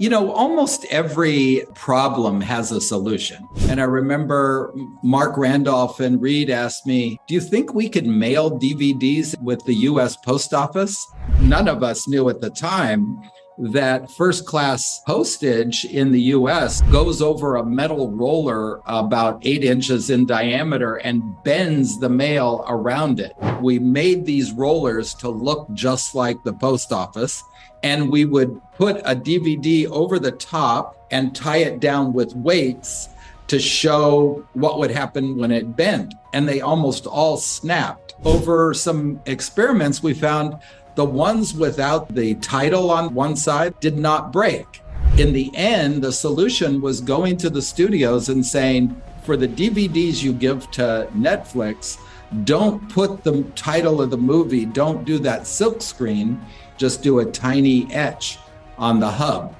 Almost every problem has a solution. And I remember Mark Randolph and Reed asked me, do you think we could mail DVDs with the US Post Office? None of us knew at the time that first class postage in the US goes over a metal roller about 8 inches in diameter and bends the mail around it. We made these rollers to look just like the post office, and we would put a DVD over the top and tie it down with weights to show what would happen when it bent. And they almost all snapped. Over some experiments, we found the ones without the title on one side did not break. In the end, the solution was going to the studios and saying, for the DVDs you give to Netflix, don't put the title of the movie, don't do that silk screen, just do a tiny etch on the hub.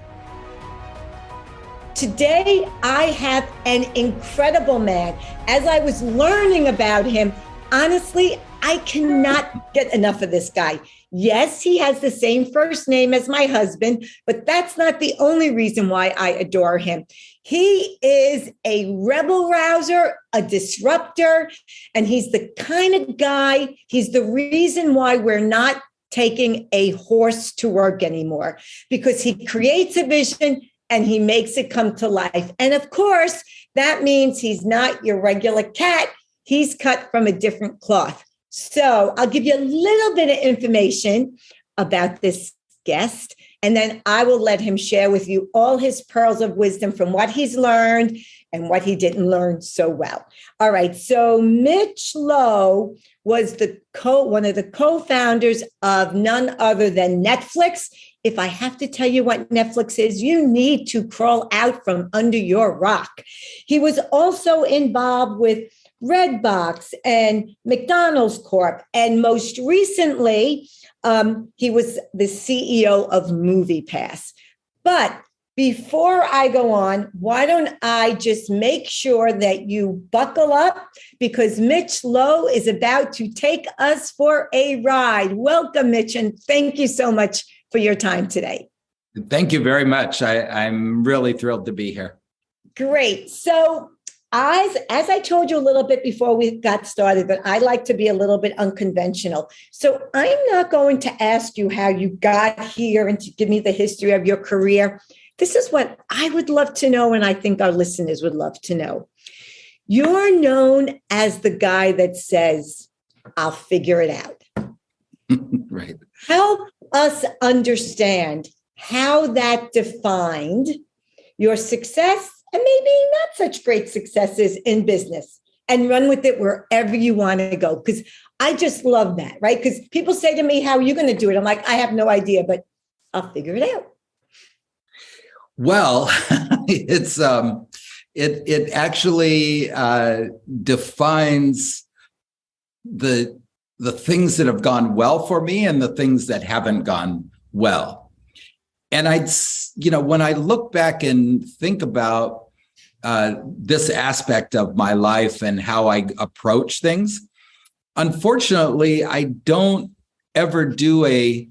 Today, I have an incredible man. As I was learning about him, honestly, I cannot get enough of this guy. Yes, he has the same first name as my husband, but that's not the only reason why I adore him. He is a rebel rouser, a disruptor, and he's the kind of guy, he's the reason why we're not taking a horse to work anymore, because he creates a vision and he makes it come to life. And of course, that means he's not your regular cat. He's cut from a different cloth. So I'll give you a little bit of information about this guest, and then I will let him share with you all his pearls of wisdom from what he's learned and what he didn't learn so well. All right. So Mitch Lowe was one of the co-founders of none other than Netflix. If I have to tell you what Netflix is, you need to crawl out from under your rock. He was also involved with Redbox and McDonald's Corp. And most recently, he was the CEO of MoviePass. But before I go on, why don't I just make sure that you buckle up, because Mitch Lowe is about to take us for a ride. Welcome, Mitch, and thank you so much for your time today. Thank you very much. I'm really thrilled to be here. Great. So as I told you a little bit before we got started, but I like to be a little bit unconventional. So I'm not going to ask you how you got here and to give me the history of your career. This is what I would love to know, and I think our listeners would love to know. You're known as the guy that says, I'll figure it out. Right. Help us understand how that defined your success and maybe not such great successes in business, and run with it wherever you want to go. Because I just love that, right? Because people say to me, how are you going to do it? I'm like, I have no idea, but I'll figure it out. Well, it actually defines the things that have gone well for me and the things that haven't gone well. And when I look back and think about this aspect of my life and how I approach things, unfortunately, I don't ever do a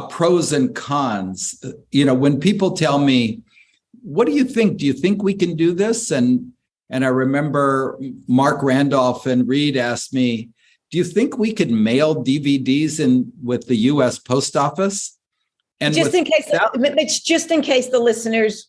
pros and cons. When people tell me, what do you think? Do you think we can do this? And I remember Mark Randolph and Reed asked me, do you think we could mail DVDs with the US Post Office? And just in case the listeners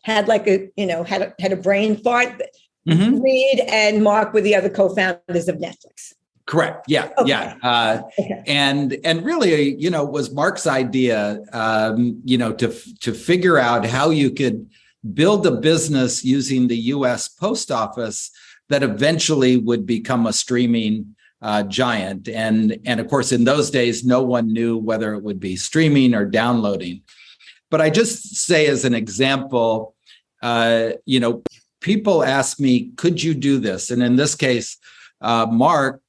had had a brain fart, mm-hmm. Reed and Mark were the other co-founders of Netflix. Correct. Yeah. Okay. Yeah. Okay. And really, it was Mark's idea, to figure out how you could build a business using the US Post Office that eventually would become a streaming giant. And of course, in those days, no one knew whether it would be streaming or downloading. But I just say as an example, people ask me, could you do this? And in this case, Mark,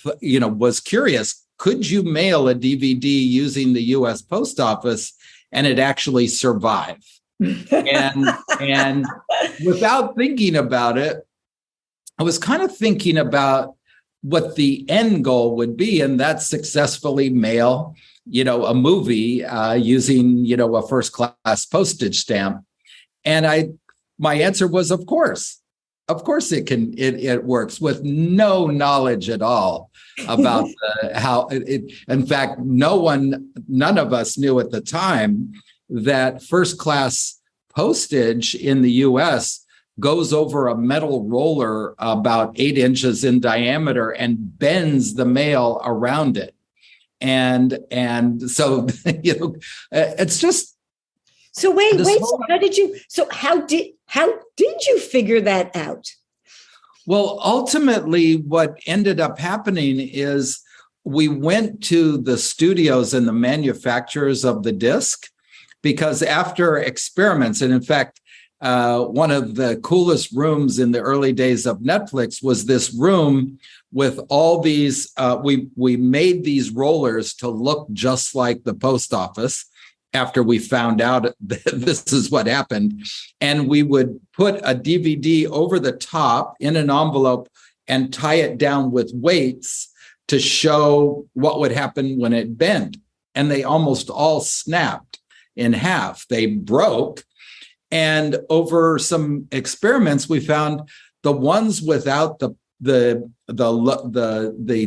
was curious, could you mail a DVD using the US Post Office and it actually survive? And without thinking about it, I was kind of thinking about what the end goal would be, and that's successfully mail a movie using, a first class postage stamp? And my answer was, of course it works, with no knowledge at all about how it, in fact, none of us knew at the time that first class postage in the US goes over a metal roller about 8 inches in diameter and bends the mail around it. And so, it's just. So wait, so how did you figure that out? Well, ultimately, what ended up happening is we went to the studios and the manufacturers of the disc, because after experiments, and in fact, one of the coolest rooms in the early days of Netflix was this room with all these, we made these rollers to look just like the post office after we found out that this is what happened. And we would put a DVD over the top in an envelope and tie it down with weights to show what would happen when it bent. And they almost all snapped in half. They broke. And over some experiments, we found the ones without the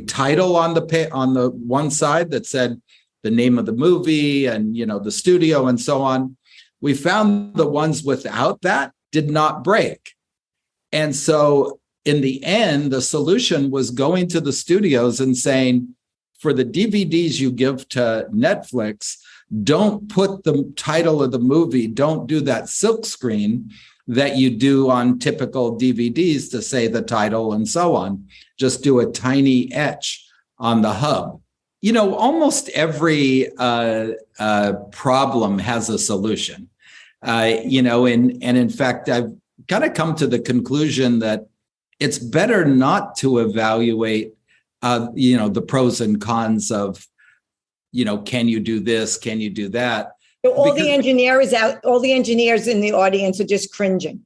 title on the one side that said the name of the movie and, the studio and so on, we found the ones without that did not break. And so in the end, the solution was going to the studios and saying, for the DVDs you give to Netflix, don't put the title of the movie, don't do that silk screen that you do on typical DVDs to say the title and so on. Just do a tiny etch on the hub. Almost every problem has a solution, and in fact, I've kind of come to the conclusion that it's better not to evaluate, the pros and cons of, can you do this? Can you do that? So all the engineers in the audience are just cringing.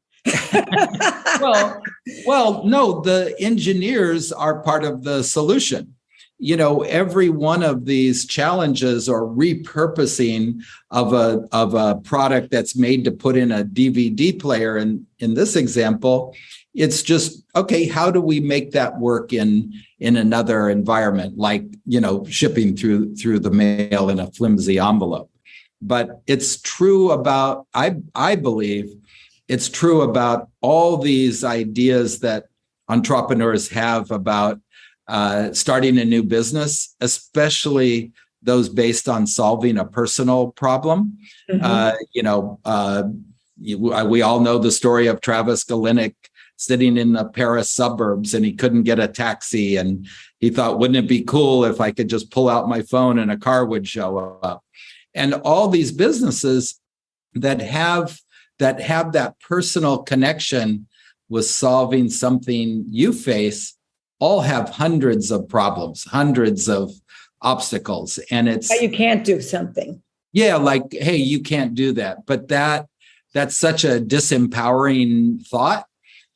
Well, no, the engineers are part of the solution. Every one of these challenges or repurposing of a product that's made to put in a DVD player. And in this example, it's just, okay, how do we make that work in another environment, like, shipping through the mail in a flimsy envelope? But it's true about, I believe it's true about all these ideas that entrepreneurs have about starting a new business, especially those based on solving a personal problem. Mm-hmm. We all know the story of Travis Kalanick sitting in the Paris suburbs, and he couldn't get a taxi, and he thought, wouldn't it be cool if I could just pull out my phone and a car would show up? And all these businesses that have that personal connection with solving something you face all have hundreds of problems, hundreds of obstacles. And it's you can't do something. Yeah, like, hey, you can't do that. But that's such a disempowering thought.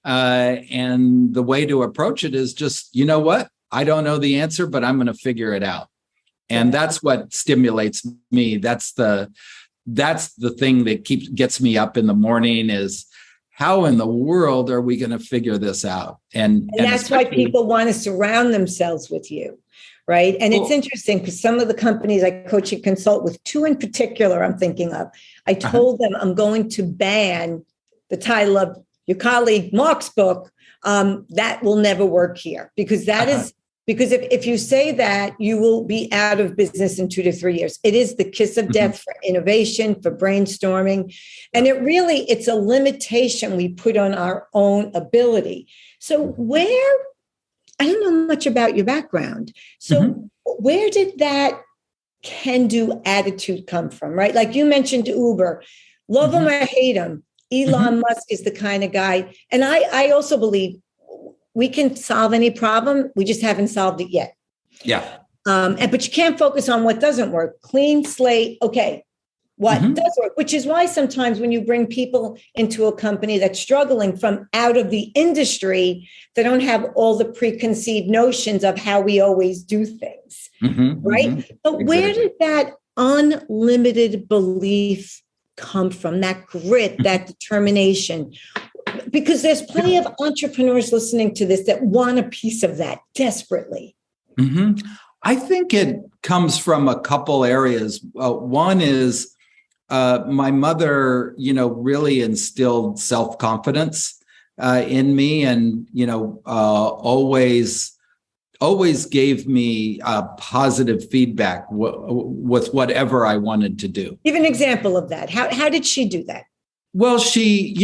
And the way to approach it is just, you know what? I don't know the answer, but I'm going to figure it out. And that's what stimulates me. That's the thing that gets me up in the morning, is how in the world are we going to figure this out? And that's why people want to surround themselves with you, right? And it's interesting because some of the companies I coach and consult with, 2 in particular I'm thinking of, I told them I'm going to ban the title of your colleague Mark's book. That will never work here, because that is, because if you say that, you will be out of business in 2 to 3 years. It is the kiss of death for innovation, for brainstorming. And it's a limitation we put on our own ability. So I don't know much about your background. So where did that can-do attitude come from, right? Like you mentioned Uber, love him or hate him, Elon Musk is the kind of guy. And I also believe we can solve any problem. We just haven't solved it yet. Yeah. But you can't focus on what doesn't work. Clean slate. Okay. what does work, which is why sometimes when you bring people into a company that's struggling from out of the industry, they don't have all the preconceived notions of how we always do things, right? But where did that unlimited belief come from, that grit, that determination? Because there's plenty of entrepreneurs listening to this that want a piece of that desperately. I think it comes from a couple areas. One is my mother, really instilled self-confidence in me, and always gave me positive feedback with whatever I wanted to do. Give an example of that. How did she do that? Well, she,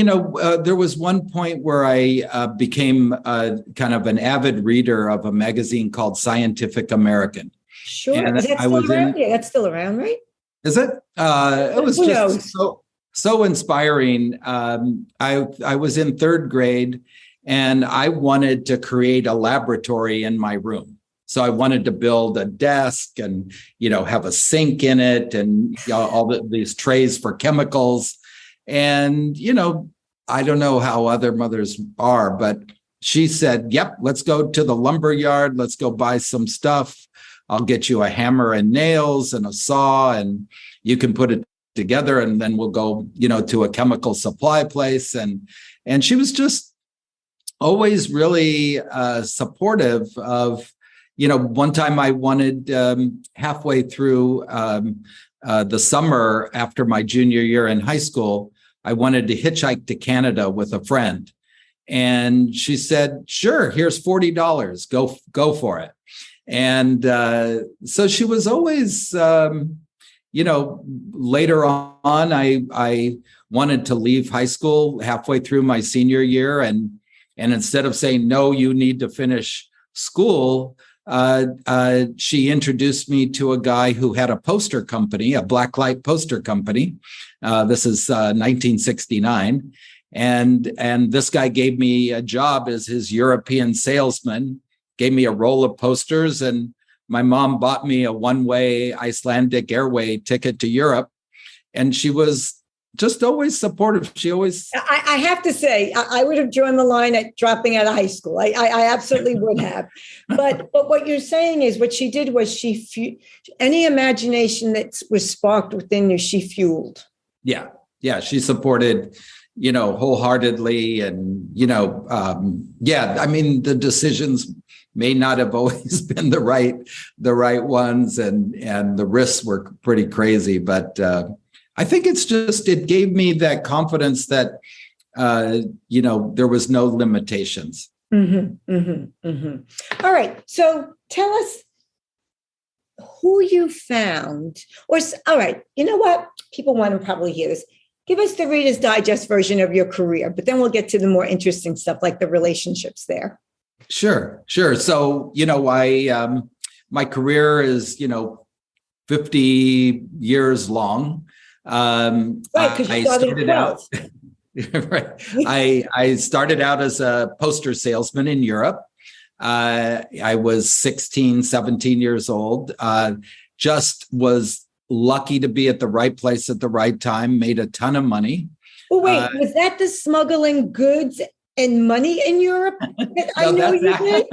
there was one point where I became kind of an avid reader of a magazine called Scientific American. Sure. And is that still around? Yeah, that's still around, right? Is it? It was just so inspiring. I was in third grade, and I wanted to create a laboratory in my room. So I wanted to build a desk and, have a sink in it and all these trays for chemicals. And, I don't know how other mothers are, but she said, yep, let's go to the lumber yard. Let's go buy some stuff. I'll get you a hammer and nails and a saw, and you can put it together. And then we'll go, to a chemical supply place. And she was just always really supportive of, one time I wanted halfway through the summer after my junior year in high school, I wanted to hitchhike to Canada with a friend. And she said, sure, here's $40. Go for it. And so she was always, later on, I wanted to leave high school halfway through my senior year. And instead of saying, no, you need to finish school, she introduced me to a guy who had a poster company, a blacklight poster company. This is 1969. And this guy gave me a job as his European salesman, gave me a roll of posters, and my mom bought me a one-way Icelandic Airway ticket to Europe. And she was just always supportive. She always... I have to say, I would have drawn the line at dropping out of high school. I absolutely would have. But what you're saying is what she did was any imagination that was sparked within you, she fueled. Yeah. She supported, wholeheartedly. And, the decisions may not have always been the right ones. And the risks were pretty crazy. But I think it gave me that confidence that, there was no limitations. All right. So tell us who you found, all right, you know what? People want to probably hear this. Give us the Reader's Digest version of your career, but then we'll get to the more interesting stuff like the relationships there. Sure. So, my career is, 50 years long. Right, because you started out. Right. I started out as a poster salesman in Europe. I was 16, 17 years old. Just was lucky to be at the right place at the right time, made a ton of money. Well, wait, was that the smuggling goods and money in Europe? I know you did.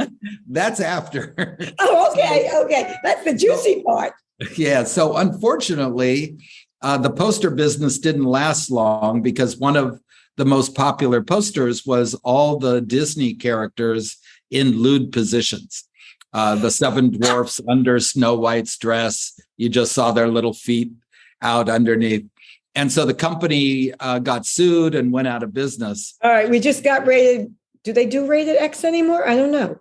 That's after. Oh, okay. That's the juicy part. Yeah. So unfortunately, the poster business didn't last long because one of the most popular posters was all the Disney characters in lewd positions. The seven dwarfs under Snow White's dress. You just saw their little feet out underneath. And so the company got sued and went out of business. All right. We just got rated. Do they do rated X anymore? I don't know.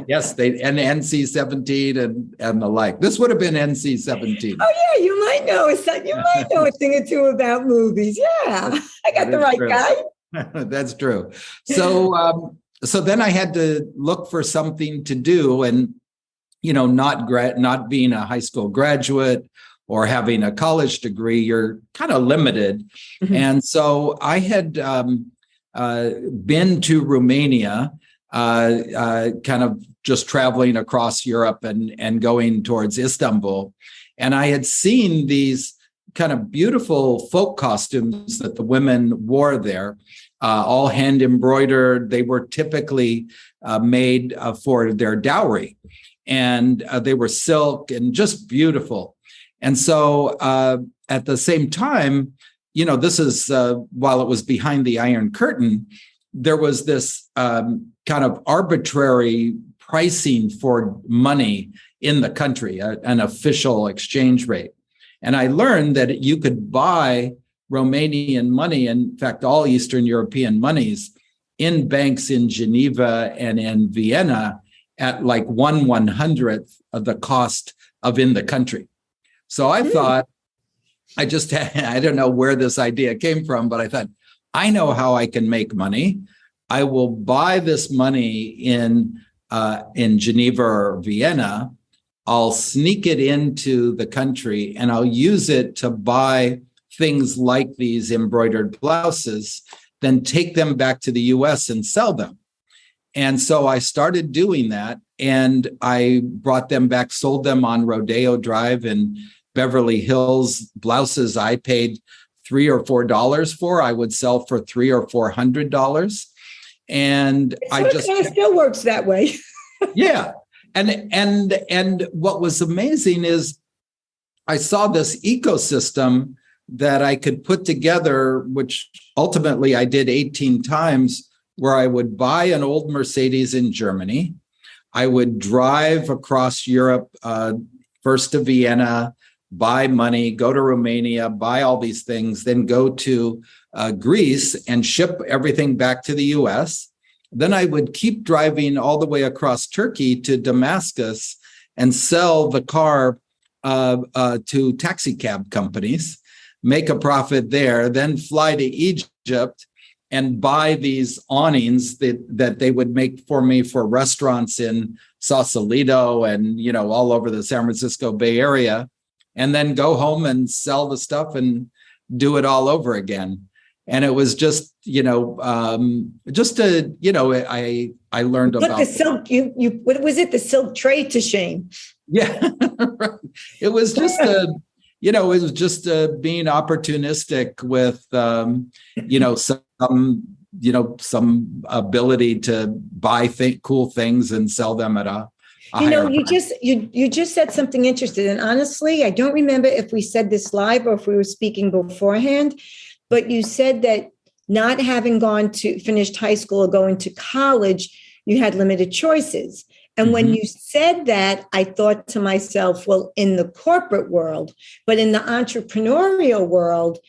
Yes, and NC-17 and the like. This would have been NC-17. Oh, yeah. You might know a thing or two about movies. Yeah. I got the right guy. That's true. So then I had to look for something to do, and not being a high school graduate or having a college degree, you're kind of limited. Mm-hmm. And so I had been to Romania, kind of just traveling across Europe and going towards Istanbul, and I had seen these kind of beautiful folk costumes that the women wore there, all hand embroidered. They were typically made for their dowry, and they were silk and just beautiful. And so at the same time, this is while it was behind the Iron Curtain, there was this kind of arbitrary pricing for money in the country, an official exchange rate. And I learned that you could buy Romanian money, in fact, all Eastern European monies, in banks in Geneva and in Vienna at like 1/100th of the cost of in the country. So I thought, I don't know where this idea came from, but I thought, I know how I can make money. I will buy this money in Geneva or Vienna. I'll sneak it into the country and I'll use it to buy things like these embroidered blouses, then take them back to the US and sell them. And so I started doing that, and I brought them back, sold them on Rodeo Drive in Beverly Hills. Blouses I paid $3 or $4 for, I would sell for $300 or $400. And it still works that way. Yeah. And what was amazing is I saw this ecosystem that I could put together, which ultimately I did 18 times, where I would buy an old Mercedes in Germany. I would drive across Europe, first to Vienna, buy money, go to Romania, buy all these things, then go to Greece and ship everything back to the US. Then I would keep driving all the way across Turkey to Damascus and sell the car to taxi cab companies, make a profit there, then fly to Egypt and buy these awnings that they would make for me for restaurants in Sausalito and, all over the San Francisco Bay Area, and then go home and sell the stuff and do it all over again. And it was just, I learned about the silk. What was it? The silk trade to shame. Yeah, right. It was just being opportunistic with, some ability to buy cool things and sell them at a higher price. You just said something interesting. And honestly, I don't remember if we said this live or if we were speaking beforehand, but you said that not having finished high school or going to college, you had limited choices. And when you said that, I thought to myself, well, in the corporate world, but in the entrepreneurial world,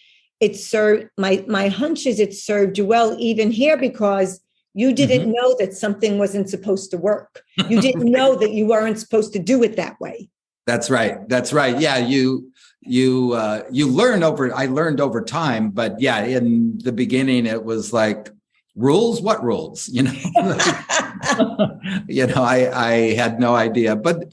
it served my hunch is it served you well even here, because you didn't know that something wasn't supposed to work. You didn't know that you weren't supposed to do it that way. That's right. Yeah, I learned over time, but yeah, in the beginning it was like, rules? What rules? I had no idea, but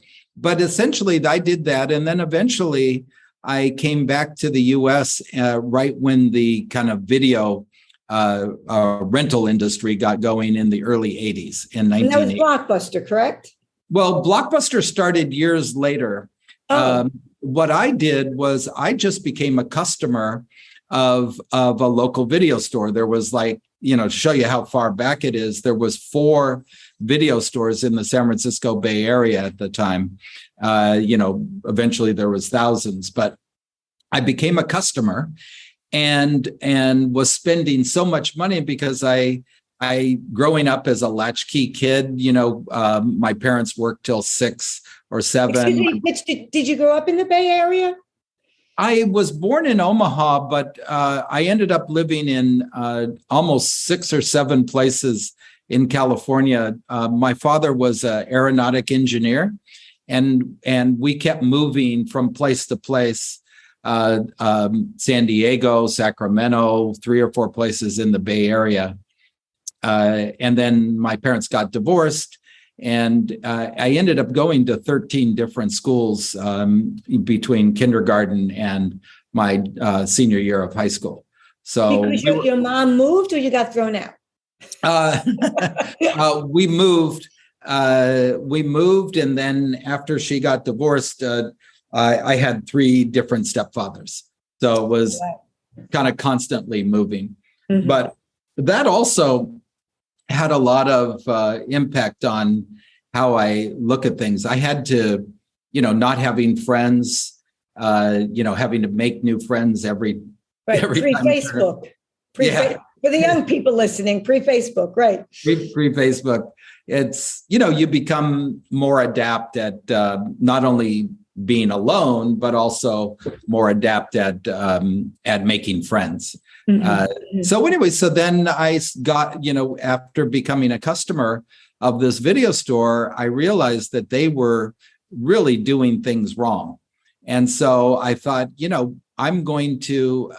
essentially I did that. And then eventually I came back to the US right when the kind of video rental industry got going in the early 80s in 1980. And that was Blockbuster, correct? Well, Blockbuster started years later. What I did was I just became a customer of a local video store. There was to show you how far back it is, there was 4 video stores in the San Francisco Bay Area at the time. Eventually there was thousands, but I became a customer and was spending so much money because I growing up as a latchkey kid, my parents worked till 6 or 7. Excuse me, Mitch, did you grow up in the Bay Area? I was born in Omaha, but I ended up living in almost 6 or 7 places in California. My father was an aeronautic engineer, and we kept moving from place to place. San Diego, Sacramento, 3 or 4 places in the Bay Area. And then my parents got divorced, and I ended up going to 13 different schools between kindergarten and my senior year of high school. So because your mom moved, or you got thrown out? We moved. And then after she got divorced, I had 3 different stepfathers. So it was kind of constantly moving. But that also had a lot of impact on how I look at things. I had to, not having friends, having to make new friends every Pre-Facebook. For the young people listening, pre-Facebook, right? Pre-Facebook. It's, you become more adept at not only being alone, but also more adept at making friends. So then I got, after becoming a customer of this video store, I realized that they were really doing things wrong. And so I thought, I'm going to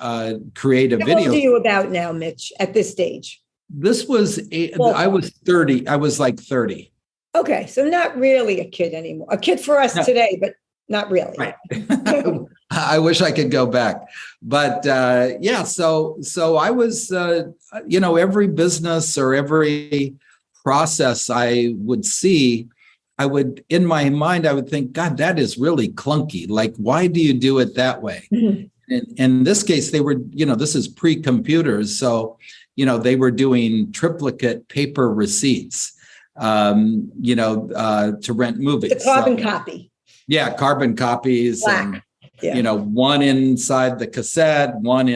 create a video. How old are you about now, Mitch, at this stage? This was, I was 30. I was like 30. Okay. So not really a kid anymore. A kid for us today, but not really. Right. I wish I could go back. But so I was, every business or every process I would see, in my mind, I would think, God, that is really clunky. Like, why do you do it that way? In this case, they were, this is pre-computers. So, they were doing triplicate paper receipts, to rent movies. The carbon copy. Yeah, carbon copies. Black. And, one inside the cassette, one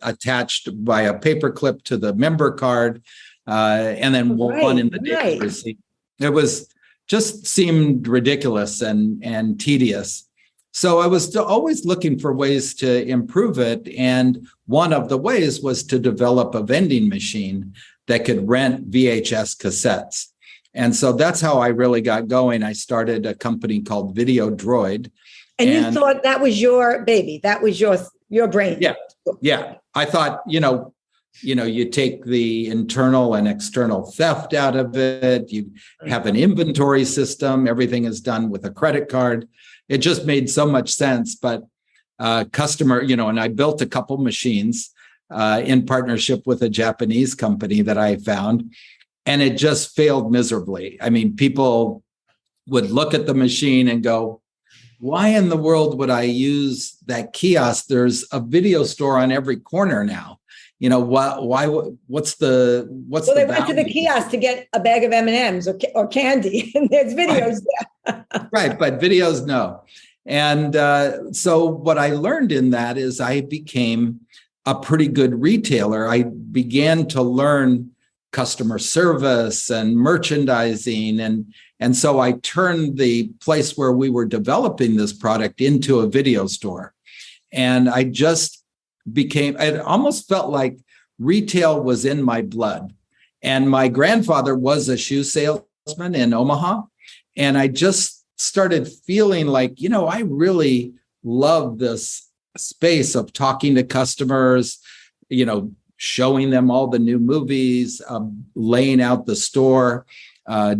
attached by a paper clip to the member card, and then one in the data receipt. It was just seemed ridiculous and tedious. So I was always looking for ways to improve it. And one of the ways was to develop a vending machine that could rent VHS cassettes. And so that's how I really got going. I started a company called Video Droid. And you thought that was your baby. That was your brain. Yeah. I thought, you take the internal and external theft out of it. You have an inventory system. Everything is done with a credit card. It just made so much sense. But customer, and I built a couple machines in partnership with a Japanese company that I found, and it just failed miserably. I mean, people would look at the machine and go, why in the world would I use that kiosk? There's a video store on every corner now. Why? What's the they went to the kiosk to get a bag of M&Ms or candy, and there's videos there. Right, but videos, no. And so what I learned in that is I became a pretty good retailer. I began to learn customer service and merchandising, and so I turned the place where we were developing this product into a video store, and I just it almost felt like retail was in my blood. And my grandfather was a shoe salesman in Omaha. And I just started feeling like, I really love this space of talking to customers, showing them all the new movies, laying out the store,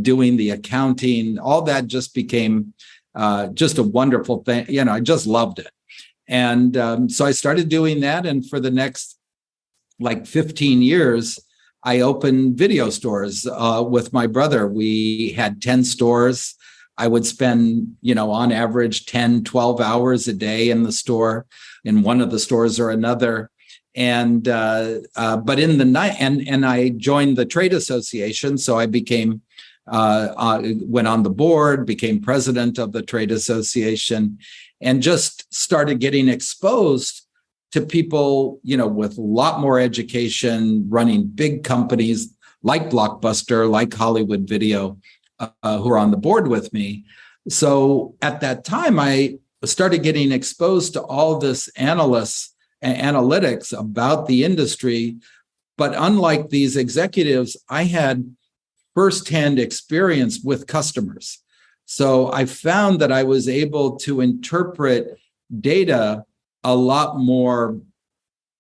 doing the accounting. All that just became just a wonderful thing. I just loved it. And so I started doing that. And for the next 15 years, I opened video stores with my brother. We had 10 stores. I would spend, on average 10, 12 hours a day in the store, in one of the stores or another. And but in the night, and I joined the trade association. So I became went on the board, became president of the trade association, and just started getting exposed to people, with a lot more education, running big companies like Blockbuster, like Hollywood Video, who are on the board with me. So at that time, I started getting exposed to all this analytics about the industry. But unlike these executives, I had firsthand experience with customers. So I found that I was able to interpret data a lot more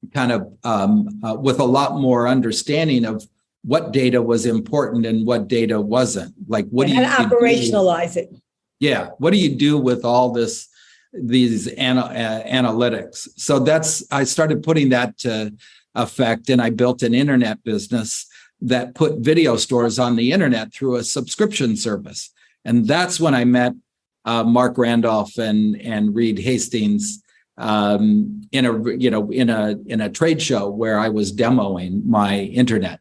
with a lot more understanding of what data was important and what data wasn't. Like, what do you operationalize it? Yeah. What do you do with all these analytics? So I started putting that to effect, and I built an internet business that put video stores on the internet through a subscription service. And that's when I met Mark Randolph and Reed Hastings in a trade show where I was demoing my internet.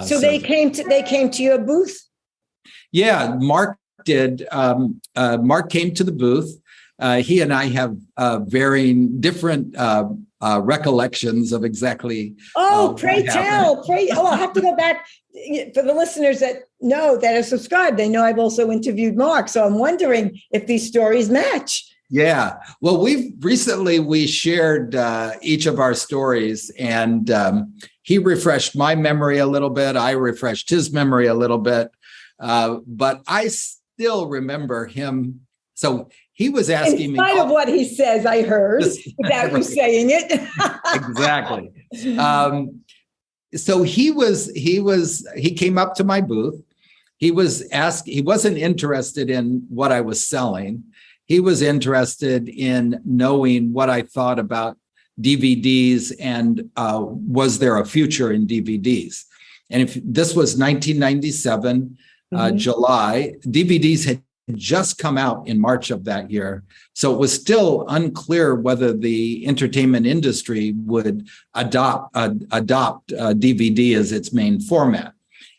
So they came to your booth? Yeah, Mark did. Mark came to the booth. He and I have varying different recollections of exactly. Pray tell. I'll have to go back. For the listeners that are subscribed, they know I've also interviewed Mark. So I'm wondering if these stories match. Yeah. Well, we shared each of our stories, and he refreshed my memory a little bit. I refreshed his memory a little bit. But I still remember him. So he was asking me. In spite of what he says, I heard without you saying it. Exactly. So he came up to my booth. He wasn't interested in what I was selling. He was interested in knowing what I thought about DVDs and was there a future in DVDs? And if this was 1997, July, DVDs had just come out in March of that year. So it was still unclear whether the entertainment industry would adopt DVD as its main format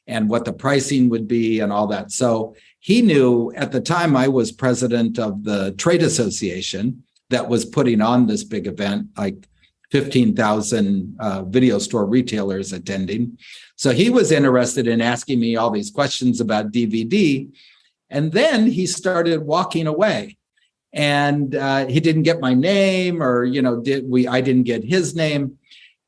and what the pricing would be and all that. So he knew at the time I was president of the trade association that was putting on this big event, like 15,000 video store retailers attending. So he was interested in asking me all these questions about DVD. And then he started walking away, and he didn't get my name, or I didn't get his name.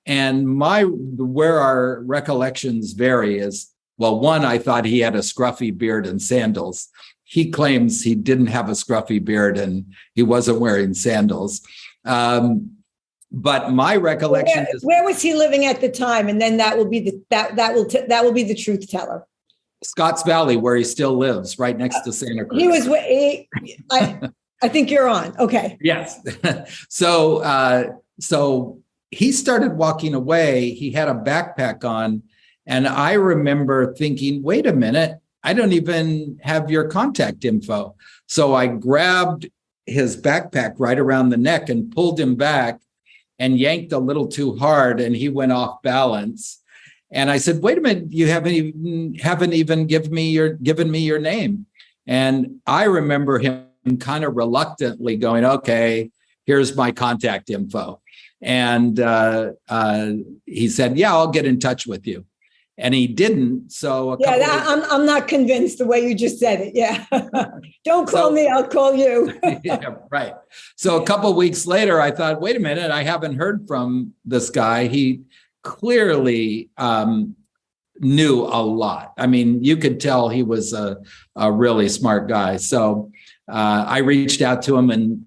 And where our recollections vary is, well, one, I thought he had a scruffy beard and sandals. He claims he didn't have a scruffy beard and he wasn't wearing sandals. But my recollection is, where was he living at the time? And then that will be the truth teller. Scotts Valley, where he still lives, right next to Santa Cruz. I think you're on. Okay. Yes. So he started walking away. He had a backpack on. And I remember thinking, wait a minute, I don't even have your contact info. So I grabbed his backpack right around the neck and pulled him back and yanked a little too hard, and he went off balance. And I said, wait a minute, you haven't even given me your name. And I remember him kind of reluctantly going, okay, here's my contact info. And he said, yeah, I'll get in touch with you. And he didn't. So I'm not convinced the way you just said it. Yeah. Don't call me, I'll call you. Yeah, right. So a couple of weeks later, I thought, wait a minute, I haven't heard from this guy. He clearly knew a lot. I mean, you could tell he was a really smart guy. So I reached out to him, and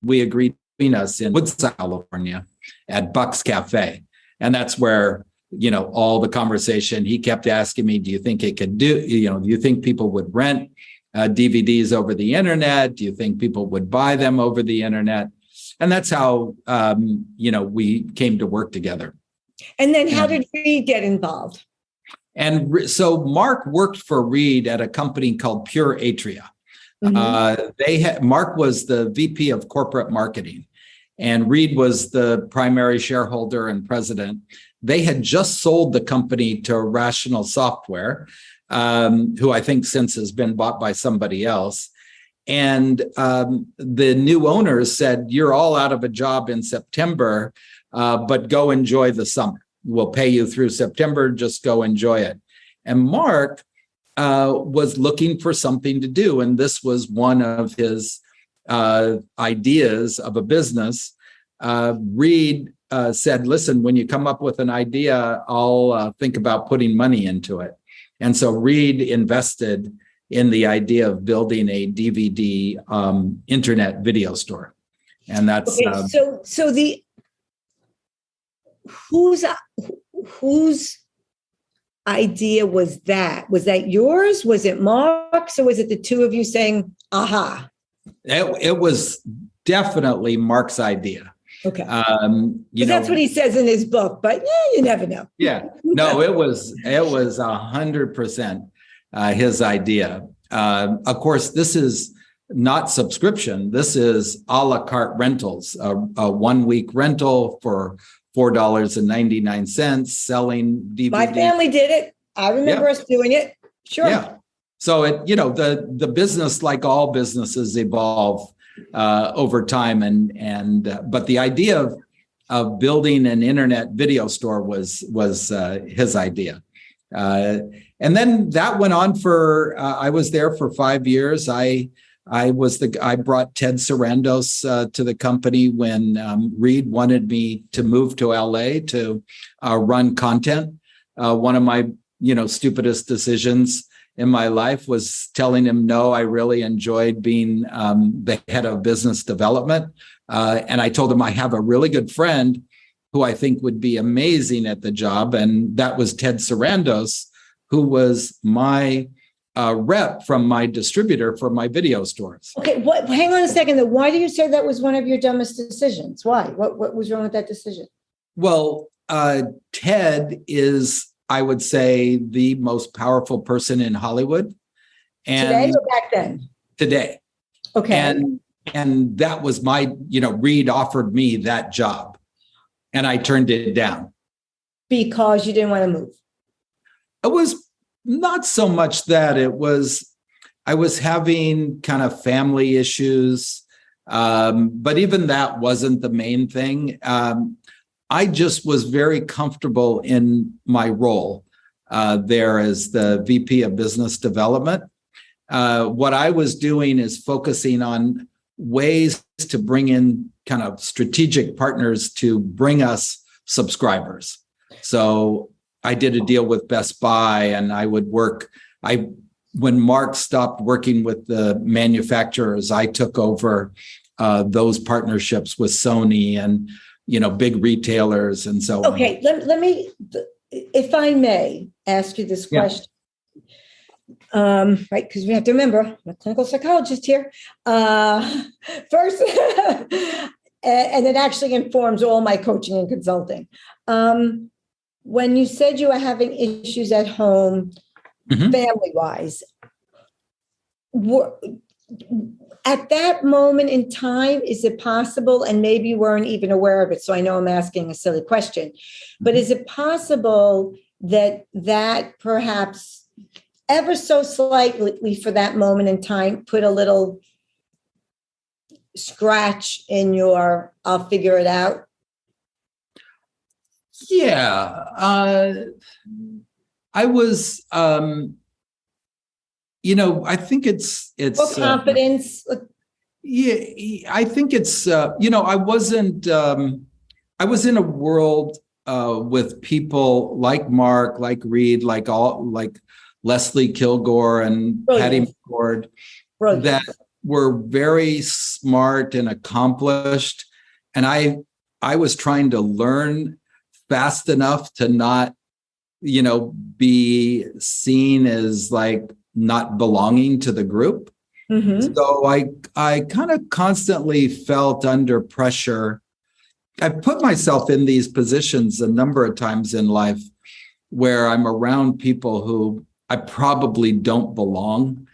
we agreed between us in Woodside, California at Buck's Cafe. And that's where, all the conversation, he kept asking me, do you think it could do you think people would rent DVDs over the internet? Do you think people would buy them over the internet? And that's how, we came to work together. And then how did Reed get involved? And so Mark worked for Reed at a company called Pure Atria. Mark was the VP of corporate marketing, and Reed was the primary shareholder and president. They had just sold the company to Rational Software, who I think since has been bought by somebody else. And the new owners said, you're all out of a job in September, but go enjoy the summer. We'll pay you through September, just go enjoy it. And Mark was looking for something to do. And this was one of his ideas of a business. Reed said, listen, when you come up with an idea, I'll think about putting money into it. And so Reed invested in the idea of building a DVD internet video store. And that's okay, whose idea was that? Was that yours? Was it Mark's, or was it the two of you saying, aha? It was definitely Mark's idea. Okay. That's what he says in his book, but you never know. Yeah. No, it was 100% his idea. Of course, this is not subscription. This is a la carte rentals, a 1 week rental for $4.99, selling DVDs. My family did it. I remember us doing it. Sure. Yeah. So the business, like all businesses, evolve over time, but the idea of building an internet video store was his idea. And then that went on for, I was there for 5 years. I brought Ted Sarandos to the company when Reed wanted me to move to LA to run content. One of my, stupidest decisions in my life was telling him no. I really enjoyed being the head of business development. And I told him I have a really good friend who I think would be amazing at the job. And that was Ted Sarandos, who was my rep from my distributor for my video stores. Okay, hang on a second. Though. Why do you say that was one of your dumbest decisions? Why? What was wrong with that decision? Well, Ted is, I would say, the most powerful person in Hollywood. And today or back then? Today. Okay. And that was my, Reed offered me that job and I turned it down. Because you didn't want to move? It was not so much that. I was having kind of family issues, but even that wasn't the main thing. I just was very comfortable in my role there as the VP of Business Development. What I was doing is focusing on ways to bring in kind of strategic partners to bring us subscribers. So I did a deal with Best Buy, and I would work. When Mark stopped working with the manufacturers, I took over those partnerships with Sony and big retailers and so on. Okay, let me, if I may, ask you this question. Right, because we have to remember, I'm a clinical psychologist here. First, and it actually informs all my coaching and consulting. When you said you were having issues at home, family-wise, at that moment in time, is it possible, and maybe you weren't even aware of it, so I know I'm asking a silly question, but is it possible that perhaps ever so slightly for that moment in time put a little scratch in your I'll figure it out? Yeah. I was, I think it's Or confidence. I think it's, I was in a world with people like Mark, like Reed, like Leslie Kilgore and Patty McCord that were very smart and accomplished. And I was trying to learn fast enough to not, be seen as like not belonging to the group. So I kind of constantly felt under pressure. I put myself in these positions a number of times in life where I'm around people who I probably don't belong.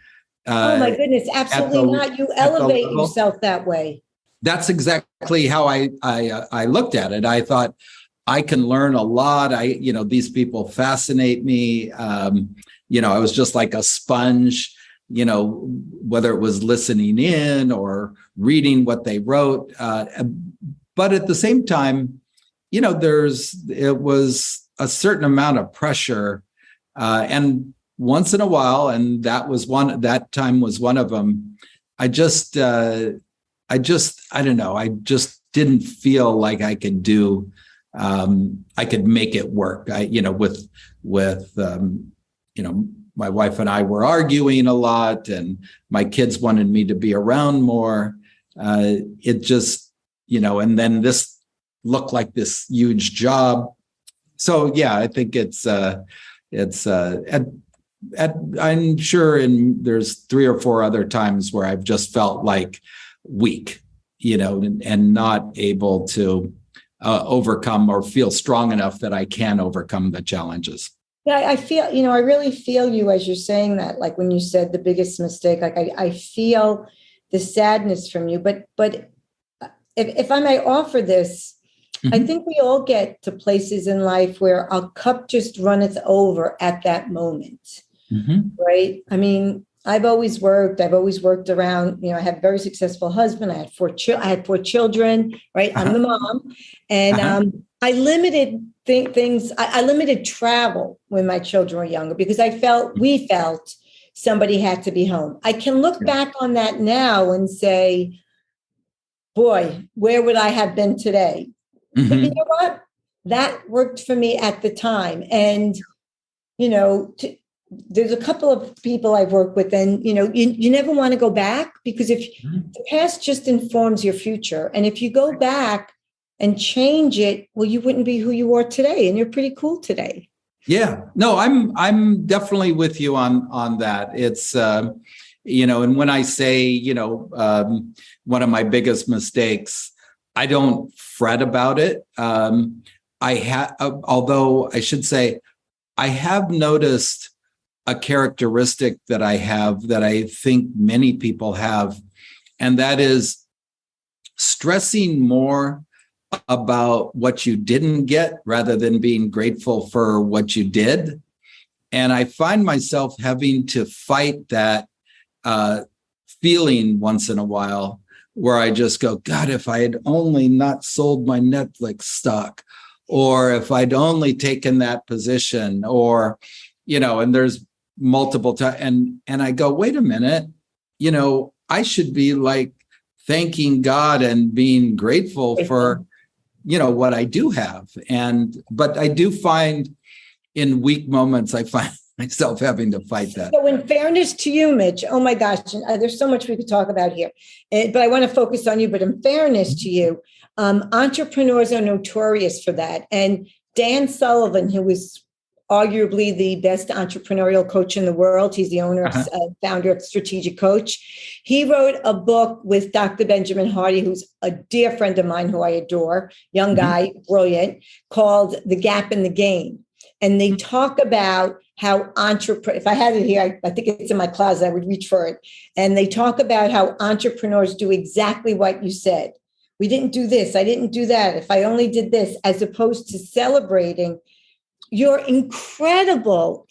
Oh my goodness, absolutely not. You elevate yourself that way. That's exactly how I looked at it. I thought I can learn a lot. These people fascinate me. I was just like a sponge, whether it was listening in or reading what they wrote. But at the same time, it was a certain amount of pressure. And once in a while, and that time was one of them, I just I don't know. I just didn't feel like I could do, I could make it work. My wife and I were arguing a lot and my kids wanted me to be around more. It just, and then this looked like this huge job. So yeah, I think I'm sure there's 3 or 4 other times where I've just felt like weak, and not able to overcome or feel strong enough that I can overcome the challenges. Yeah, I feel, I really feel you as you're saying that, like when you said the biggest mistake, like I feel the sadness from you. But if I may offer this, I think we all get to places in life where our cup just runneth over at that moment, right? I mean, I've always worked around, I have a very successful husband. I had four children, right? I'm the mom. And I limited things. I limited travel when my children were younger because we felt somebody had to be home. I can look back on that now and say, boy, where would I have been today? But you know what? That worked for me at the time. And, there's a couple of people I've worked with, and, you never want to go back because if the past just informs your future. And if you go back and change it, well, you wouldn't be who you are today. And you're pretty cool today. Yeah. No, I'm definitely with you on that. It's, and when I say, one of my biggest mistakes, I don't fret about it. Although I should say, I have noticed a characteristic that I have that I think many people have, and that is stressing more about what you didn't get rather than being grateful for what you did. And I find myself having to fight that feeling once in a while where I just go, God, if I had only not sold my Netflix stock, or if I'd only taken that position, or, and there's multiple times. And I go, wait a minute, I should be like thanking God and being grateful for, what I do have. But I do find in weak moments, I find myself having to fight that. So in fairness to you, Mitch, oh my gosh, there's so much we could talk about here, but I want to focus on you. But in fairness to you, entrepreneurs are notorious for that. And Dan Sullivan, who was arguably the best entrepreneurial coach in the world, he's the owner, founder of Strategic Coach. He wrote a book with Dr. Benjamin Hardy, who's a dear friend of mine who I adore, young guy, brilliant, called The Gap in the Game. And they talk about how if I had it here, I think it's in my closet, I would reach for it. And they talk about how entrepreneurs do exactly what you said. We didn't do this. I didn't do that. If I only did this, as opposed to celebrating your incredible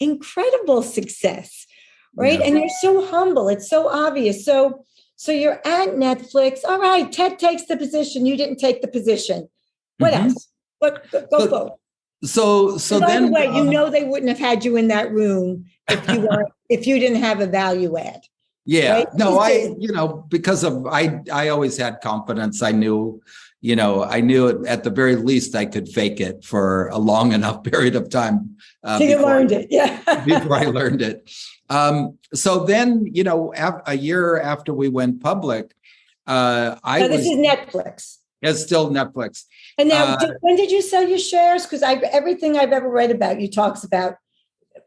success, right? Yeah. And you're so humble. It's so obvious. So you're at Netflix. All right, Ted takes the position. You didn't take the position. What else? Go forward. So by the way, they wouldn't have had you in that room if you didn't have a value add. Yeah, right? No, because I always had confidence. I knew it, at the very least I could fake it for a long enough period of time. You learned it, yeah. Before I learned it. So then, a year after we went public, this is Netflix. It's still Netflix. And now, when did you sell your shares? Because everything I've ever read about you talks about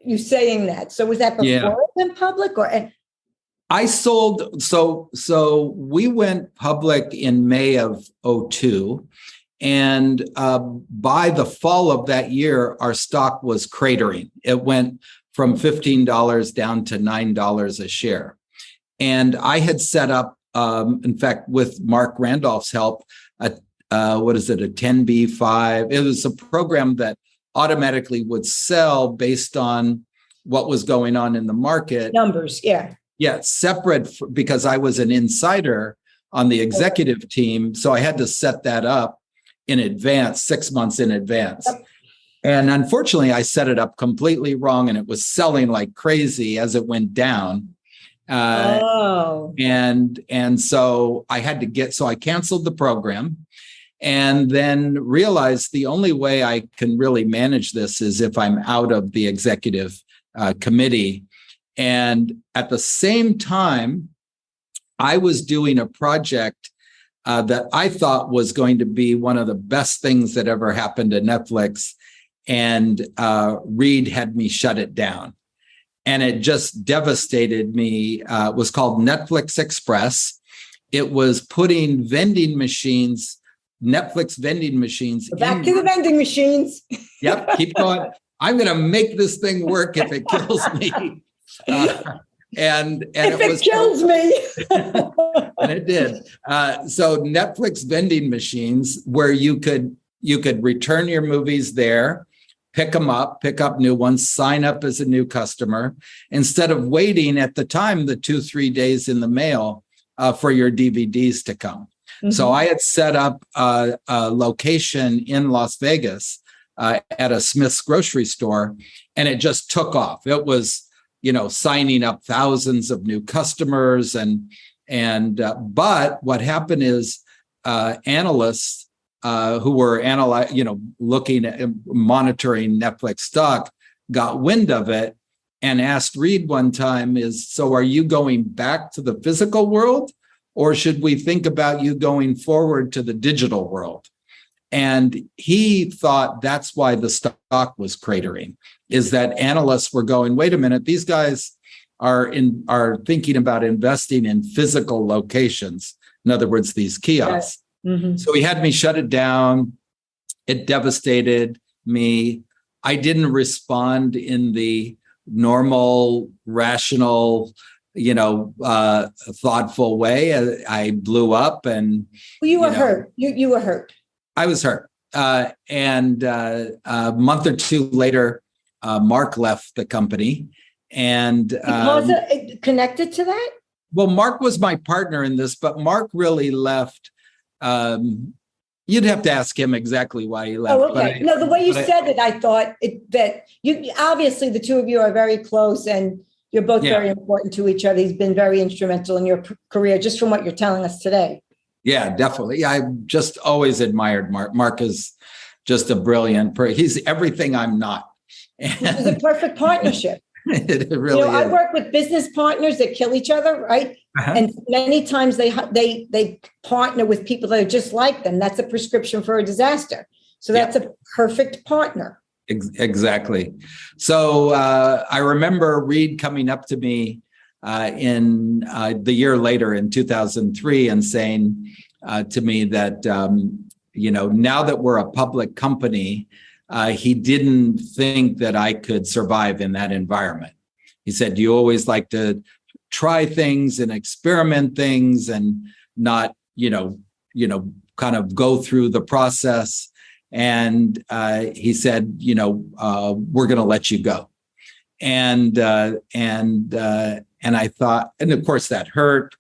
you saying that. So was that before it went public, or? I sold. So we went public in May of 2002, and by the fall of that year, our stock was cratering. It went from $15 down to $9 a share, and I had set up, in fact, with Mark Randolph's help, a 10b5. It was a program that automatically would sell based on what was going on in the market. Numbers, yeah. Yeah, separate, because I was an insider on the executive team. So I had to set that up in advance, 6 months in advance. Yep. And unfortunately, I set it up completely wrong, and it was selling like crazy as it went down. And so I had to so I canceled the program, and then realized the only way I can really manage this is if I'm out of the executive committee. And at the same time, I was doing a project that I thought was going to be one of the best things that ever happened to Netflix. And Reed had me shut it down. And it just devastated me. It was called Netflix Express. It was putting Netflix vending machines. Back to the vending machines. Yep, keep going. I'm going to make this thing work if it kills me. if it kills me. And it did. So Netflix vending machines where you could return your movies there, pick them up, pick up new ones, sign up as a new customer, instead of waiting at the time, the 2-3 days in the mail for your DVDs to come. Mm-hmm. So I had set up a location in Las Vegas at a Smith's grocery store, and it just took off. It was, signing up thousands of new customers, but what happened is analysts who were looking at monitoring Netflix stock got wind of it and asked Reed one time, so are you going back to the physical world, or should we think about you going forward to the digital world? And he thought that's why the stock was cratering, is that analysts were going, wait a minute, these guys are thinking about investing in physical locations. In other words, these kiosks. Mm-hmm. So he had me shut it down. It devastated me. I didn't respond in the normal, rational, thoughtful way. I blew up, and you were hurt. You were hurt. I was hurt. And a month or two later, Mark left the company. And because connected to that? Well, Mark was my partner in this, but Mark really left. You'd have to ask him exactly why he left. Oh, okay. The way you said it, I thought that you obviously the two of you are very close, and you're both very important to each other. He's been very instrumental in your career, just from what you're telling us today. Yeah, definitely. I just always admired Mark. Mark is just a brilliant person. He's everything I'm not. It's a perfect partnership. It really is. I work with business partners that kill each other, right? Uh-huh. And many times they partner with people that are just like them. That's a prescription for a disaster. So that's a perfect partner. Exactly. So I remember Reed coming up to me in the year later in 2003 and saying to me that, now that we're a public company, he didn't think that I could survive in that environment. He said, you always like to try things and experiment things and not, kind of go through the process. And he said, we're going to let you go. And I thought, and of course that hurt,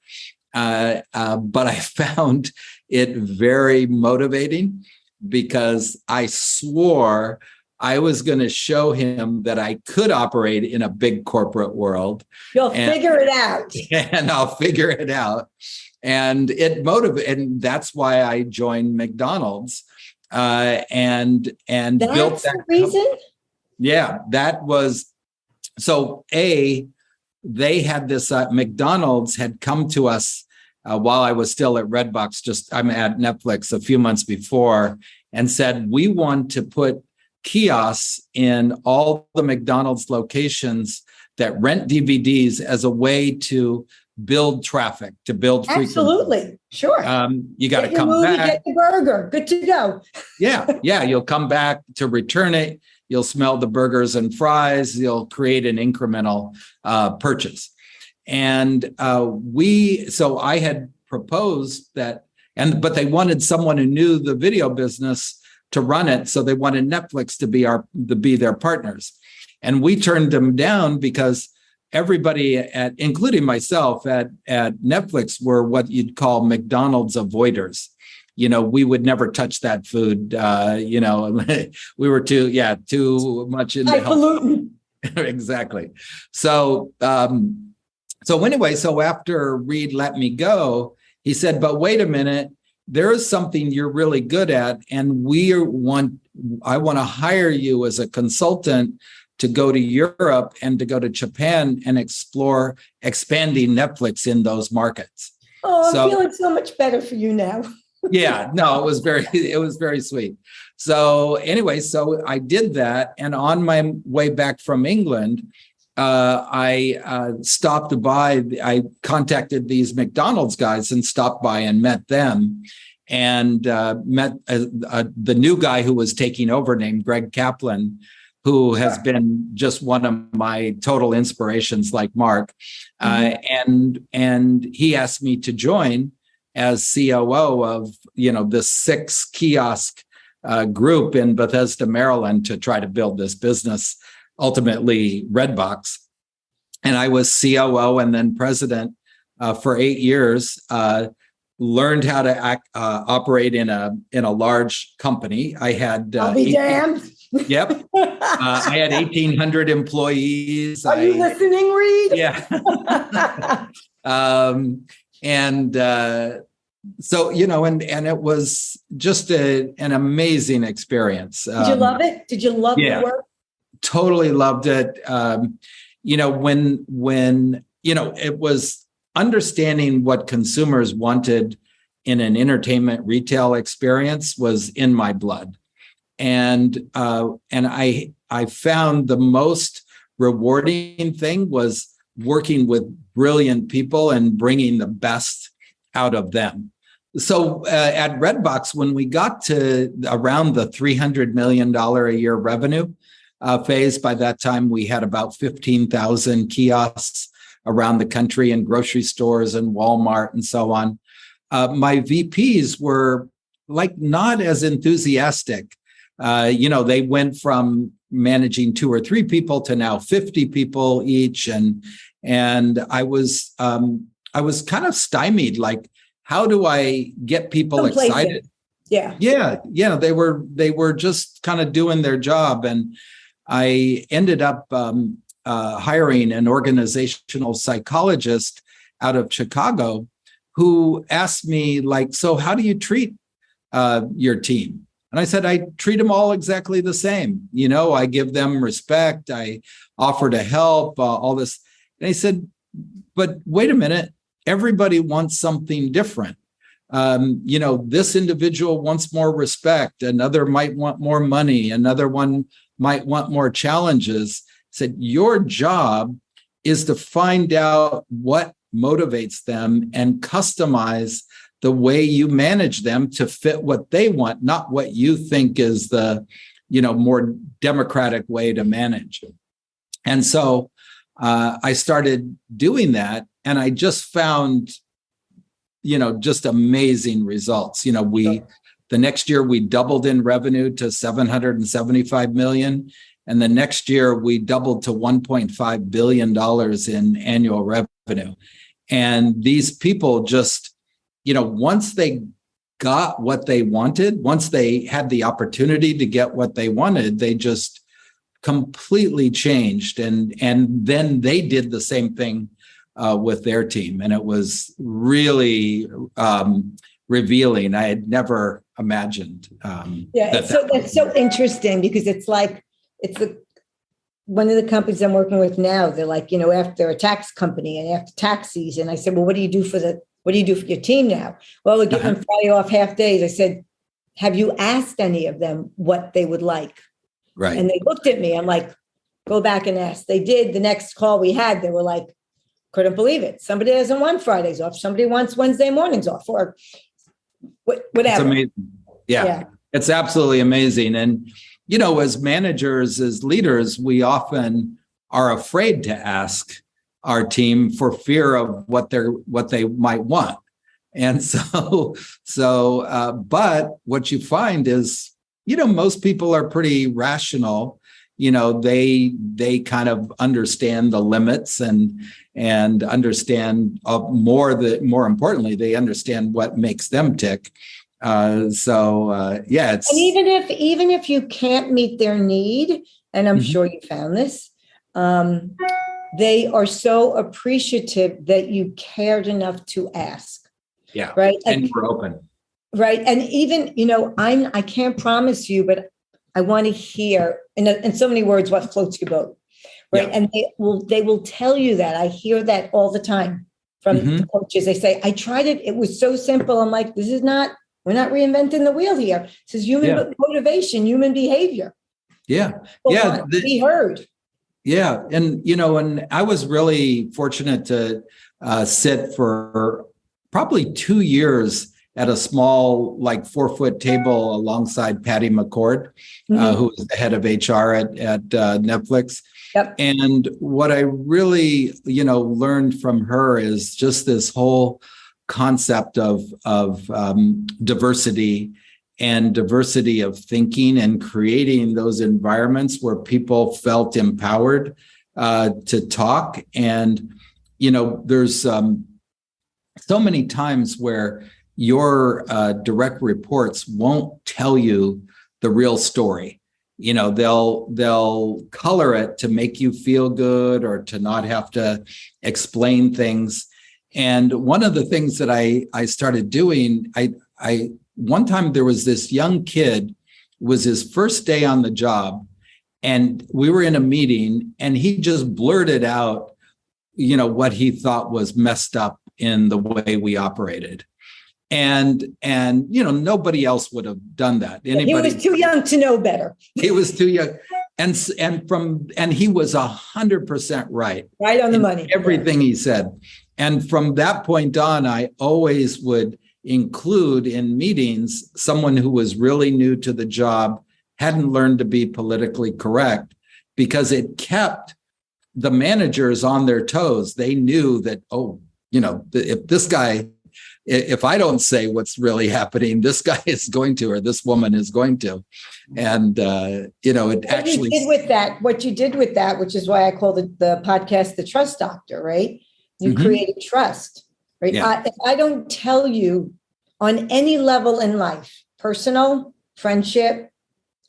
but I found it very motivating, because I swore I was going to show him that I could operate in a big corporate world. You'll figure it out. And I'll figure it out. And it motivated, and that's why I joined McDonald's and that's built that. The reason? Yeah, that was, so they had this, McDonald's had come to us while I was still at Redbox, I'm at Netflix a few months before, and said, we want to put kiosks in all the McDonald's locations that rent DVDs as a way to build traffic, to build frequency. Absolutely. Sure. You got to come back. Get the burger. Good to go. Yeah. You'll come back to return it. You'll smell the burgers and fries. You'll create an incremental purchase. And so I had proposed that, but they wanted someone who knew the video business to run it. So they wanted Netflix to be their partners. And we turned them down because everybody including myself at Netflix were what you'd call McDonald's avoiders. We would never touch that food. We were too much in the health. Exactly. So anyway, so after Reed let me go, he said, but wait a minute, there is something you're really good at. And I want to hire you as a consultant to go to Europe and to go to Japan and explore expanding Netflix in those markets. Oh, I'm feeling so much better for you now. Yeah, no, it was very sweet. So anyway, so I did that. And on my way back from England, I stopped by, I contacted these McDonald's guys and stopped by and met them, and met the new guy who was taking over named Greg Kaplan. who has been just one of my total inspirations, like Mark. And he asked me to join as COO of, this 6 kiosk group in Bethesda, Maryland, to try to build this business, ultimately Redbox. And I was COO and then president for 8 years. Learned how to operate in a large company. I had I'll be damned. Yep. I had 1,800 employees. Are you listening, Reed? Yeah. So, and it was just an amazing experience. Did you love it? Did you love the work? Totally loved it. When it was understanding what consumers wanted in an entertainment retail experience was in my blood. And I found the most rewarding thing was working with brilliant people and bringing the best out of them. So at Redbox, when we got to around the $300 million a year revenue phase, by that time we had about 15,000 kiosks around the country in grocery stores and Walmart and so on. My VPs were not as enthusiastic. They went from managing 2 or 3 people to now 50 people each, and I was kind of stymied. Like, how do I get people excited? Yeah. They were just kind of doing their job, and I ended up hiring an organizational psychologist out of Chicago who asked me, so how do you treat your team? And I said, I treat them all exactly the same. I give them respect. I offer to help, all this. And he said, but wait a minute, everybody wants something different. This individual wants more respect. Another might want more money. Another one might want more challenges. He said, your job is to find out what motivates them and customize the way you manage them to fit what they want, not what you think is the, more democratic way to manage. And so I started doing that, and I just found, just amazing results. The next year we doubled in revenue to $775 million. And the next year we doubled to $1.5 billion in annual revenue. And these people just, once they got what they wanted, once they had the opportunity to get what they wanted, they just completely changed. And then they did the same thing with their team. And it was really revealing. I had never imagined. That's so interesting, because it's one of the companies I'm working with now. They're after a tax company and after tax season. I said, well, what do you do for your team now? Well, we give them Friday off half days. I said, have you asked any of them what they would like? Right. And they looked at me. I'm like, go back and ask. They did. The next call we had, they were like, couldn't believe it. Somebody doesn't want Fridays off. Somebody wants Wednesday mornings off, or whatever. It's amazing. Yeah, it's absolutely amazing. And, as managers, as leaders, we often are afraid to ask our team for fear of what they might want. And but what you find is, most people are pretty rational. They kind of understand the limits and understand more importantly, they understand what makes them tick. It's and even if you can't meet their need, and I'm sure you found this, they are so appreciative that you cared enough to ask. Yeah. Right. And you're open. Right. And even, I can't promise you, but I want to hear in so many words what floats your boat. Right. Yeah. And they will tell you that. I hear that all the time from the coaches. They say, I tried it. It was so simple. I'm like, we're not reinventing the wheel here. This is human motivation, human behavior. Yeah. Be heard. Yeah. And, and I was really fortunate to sit for probably 2 years at a small, like 4-foot table alongside Patty McCord, who is the head of HR at Netflix. Yep. And what I really, learned from her is just this whole concept of diversity and diversity of thinking and creating those environments where people felt empowered to talk. And, there's so many times where your direct reports won't tell you the real story. They'll color it to make you feel good or to not have to explain things. And one of the things that I started doing, one time there was this young kid, it was his first day on the job, and we were in a meeting, and he just blurted out, what he thought was messed up in the way we operated. And nobody else would have done that. Anybody, he was too young to know better. He was too young. And he was 100% right. Right on the money. Everything he said. And from that point on, I always would include in meetings someone who was really new to the job, hadn't learned to be politically correct, because it kept the managers on their toes. They knew that, if this guy, if I don't say what's really happening, this guy is going to, or this woman is going to. And, it actually. What you did with that, which is why I called the podcast, The Trust Doctor, right? You created trust, right? Yeah. If I don't tell you on any level in life, personal, friendship,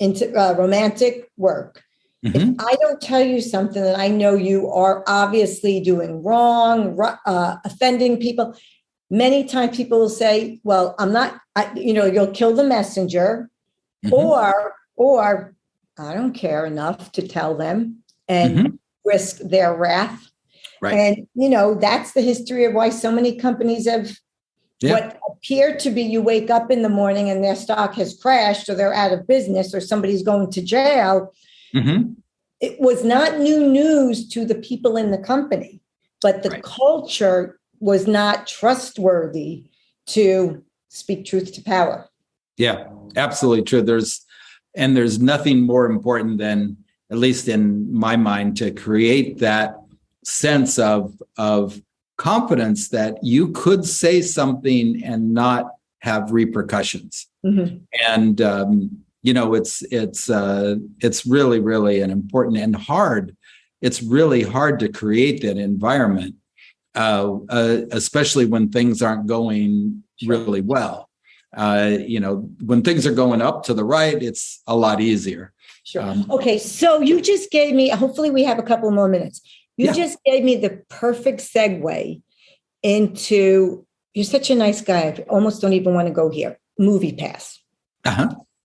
romantic, work, if I don't tell you something that I know you are obviously doing wrong, offending people, many times people will say, well, I'm not, you'll kill the messenger, or I don't care enough to tell them and risk their wrath. Right. And, that's the history of why so many companies have what appear to be, you wake up in the morning and their stock has crashed, or they're out of business, or somebody's going to jail. It was not new news to the people in the company, but the culture was not trustworthy to speak truth to power. Yeah, absolutely true. There's nothing more important than, at least in my mind, to create that sense of confidence that you could say something and not have repercussions. And it's really, really an important and hard. It's really hard to create that environment, especially when things aren't going really well. When things are going up to the right, it's a lot easier. Sure. Okay. So you just gave me, hopefully we have a couple more minutes. You just gave me the perfect segue into, you're such a nice guy. I almost don't even want to go here. MoviePass.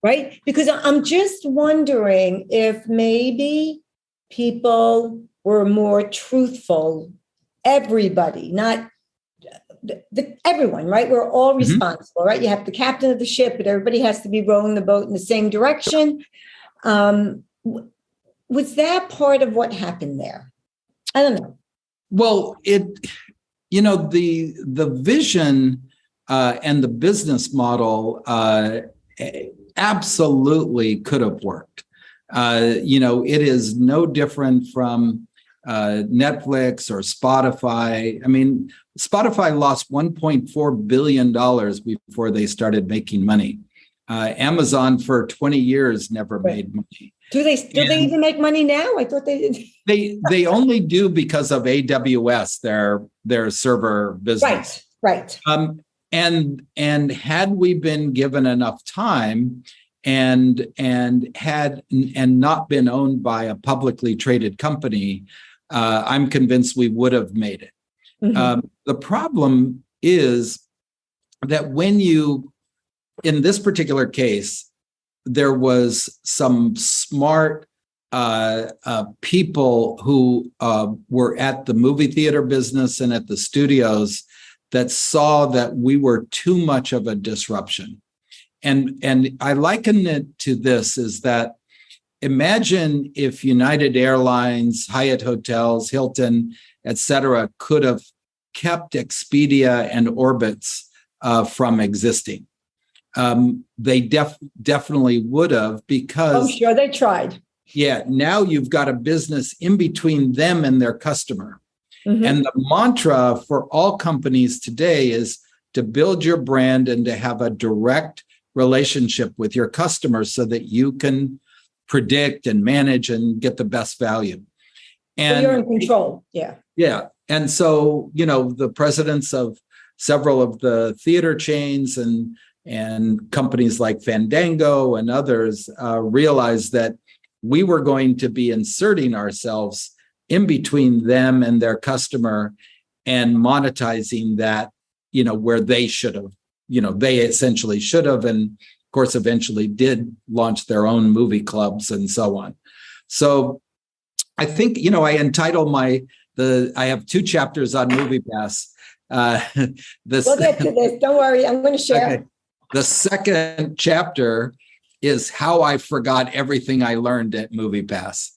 Right? Because I'm just wondering if maybe people were more truthful. Everybody, not everyone, right? We're all responsible, right? You have the captain of the ship, but everybody has to be rowing the boat in the same direction. Was that part of what happened there? I don't know. Well, the vision and the business model absolutely could have worked. It is no different from Netflix or Spotify. I mean, Spotify lost $1.4 billion before they started making money. Amazon for 20 years never made money. Do they even make money now? I thought they did. They only do because of AWS, their server business. Right. And had we been given enough time and not been owned by a publicly traded company, I'm convinced we would have made it. The problem is that in this particular case, there was some smart people who were at the movie theater business and at the studios that saw that we were too much of a disruption. And I liken it to this, is that imagine if United Airlines, Hyatt Hotels, Hilton, et cetera, could have kept Expedia and Orbitz from existing. They definitely would have, because I'm sure they tried. Yeah, now you've got a business in between them and their customer. Mm-hmm. And the mantra for all companies today is to build your brand and to have a direct relationship with your customers so that you can predict and manage and get the best value. And so you're in control. Yeah. Yeah. And so, the presidents of several of the theater chains and companies like Fandango and others realized that we were going to be inserting ourselves in between them and their customer and monetizing that, where they should have, they essentially should have, and of course, eventually did launch their own movie clubs and so on. So I think, I entitled I have 2 chapters on MoviePass. We'll get to this. Don't worry. I'm going to share. Okay. The second chapter is how I forgot everything I learned at MoviePass.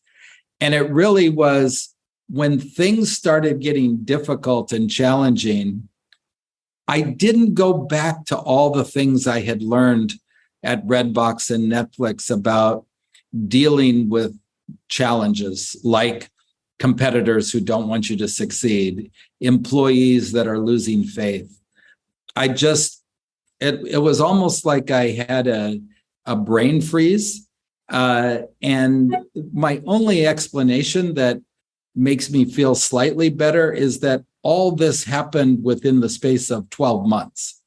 And it really was when things started getting difficult and challenging, I didn't go back to all the things I had learned at Redbox and Netflix about dealing with challenges like competitors who don't want you to succeed, employees that are losing faith. It was almost like I had a brain freeze. And my only explanation that makes me feel slightly better is that all this happened within the space of 12 months.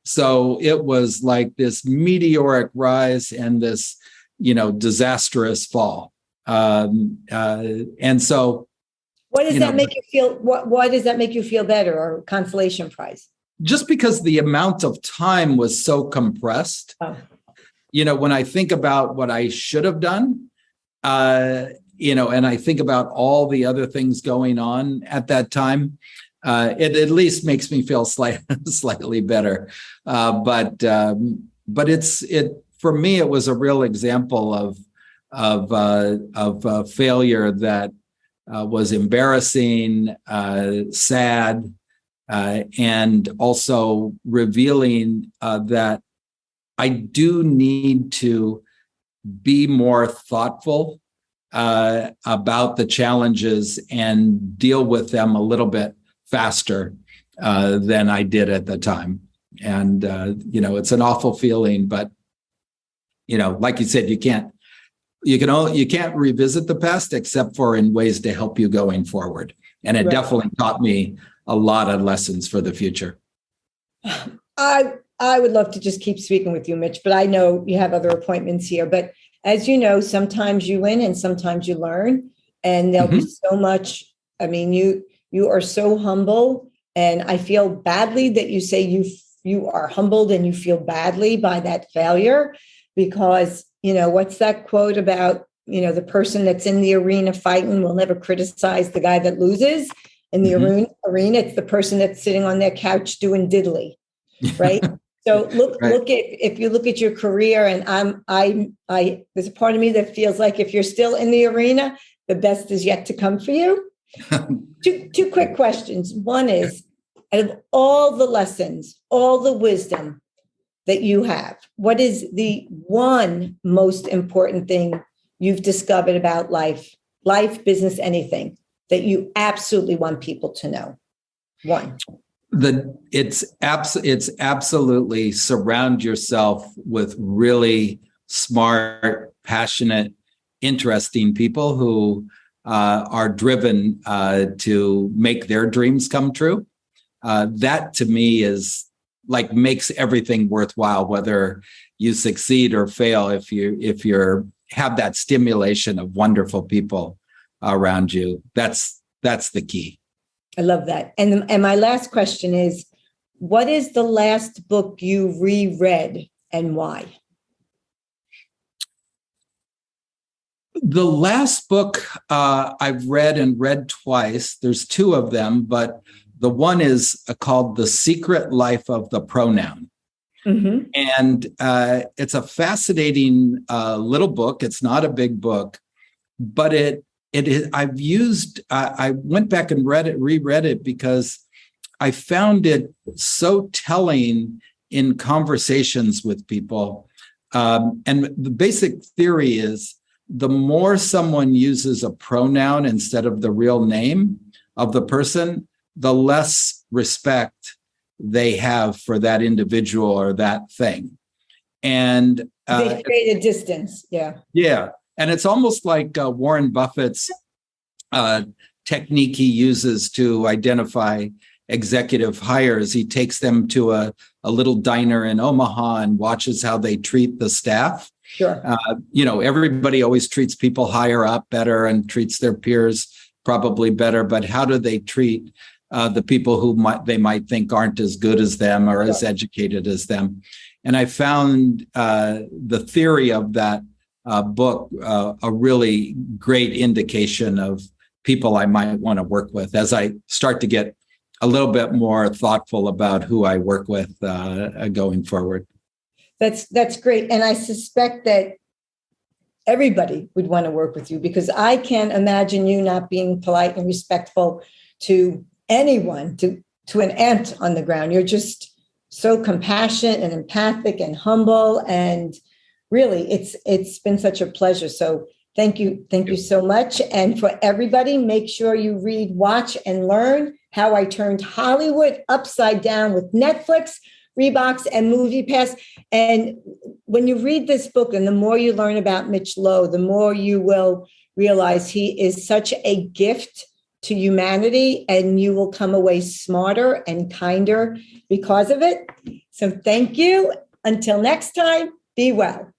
So it was like this meteoric rise and this, disastrous fall. And so, what does that make you feel? Why does that make you feel better, or consolation prize? Just because the amount of time was so compressed. Oh. When I think about what I should have done, and I think about all the other things going on at that time, it at least makes me feel slightly better. But for me, it was a real example of failure that was embarrassing, sad, and also revealing that I do need to be more thoughtful about the challenges and deal with them a little bit faster than I did at the time. And, it's an awful feeling, but, like you said, you can't revisit the past except for in ways to help you going forward. And it definitely taught me a lot of lessons for the future. I would love to just keep speaking with you, Mitch, but I know you have other appointments here. But as you know, sometimes you win and sometimes you learn. And there'll be so much. I mean, you are so humble. And I feel badly that you say you are humbled and you feel badly by that failure, because, what's that quote about, the person that's in the arena fighting will never criticize the guy that loses. In the arena, it's the person that's sitting on their couch doing diddly, right? So if you look at your career, and there's a part of me that feels like if you're still in the arena, the best is yet to come for you. Two quick questions. One is, out of all the lessons, all the wisdom that you have, what is the one most important thing you've discovered about life, business, anything that you absolutely want people to know? One. It's absolutely surround yourself with really smart, passionate, interesting people who are driven to make their dreams come true. That to me is like makes everything worthwhile, whether you succeed or fail. If you have that stimulation of wonderful people around you, that's the key. I love that. And my last question is, what is the last book you reread and why? The last book I've read twice. There's 2 of them, but the one is called The Secret Life of the Pronoun. Mm-hmm. And it's a fascinating little book. It's not a big book, but I went back and reread it because I found it so telling in conversations with people. And the basic theory is the more someone uses a pronoun instead of the real name of the person, the less respect they have for that individual or that thing. And they create a distance. Yeah. Yeah. And it's almost like Warren Buffett's technique he uses to identify executive hires. He takes them to a little diner in Omaha and watches how they treat the staff. Sure. Everybody always treats people higher up better and treats their peers probably better. But how do they treat the people who they might think aren't as good as them or as educated as them? And I found the theory of that book a really great indication of people I might want to work with as I start to get a little bit more thoughtful about who I work with going forward. That's great. And I suspect that everybody would want to work with you, because I can't imagine you not being polite and respectful to anyone, to an ant on the ground. You're just so compassionate and empathic and humble. And really, it's been such a pleasure. So thank you so much. And for everybody, make sure you read, watch, and learn How I Turned Hollywood Upside Down with Netflix, Redbox, and MoviePass. And when you read this book, and the more you learn about Mitch Lowe, the more you will realize he is such a gift to humanity, and you will come away smarter and kinder because of it. So thank you. Until next time, be well.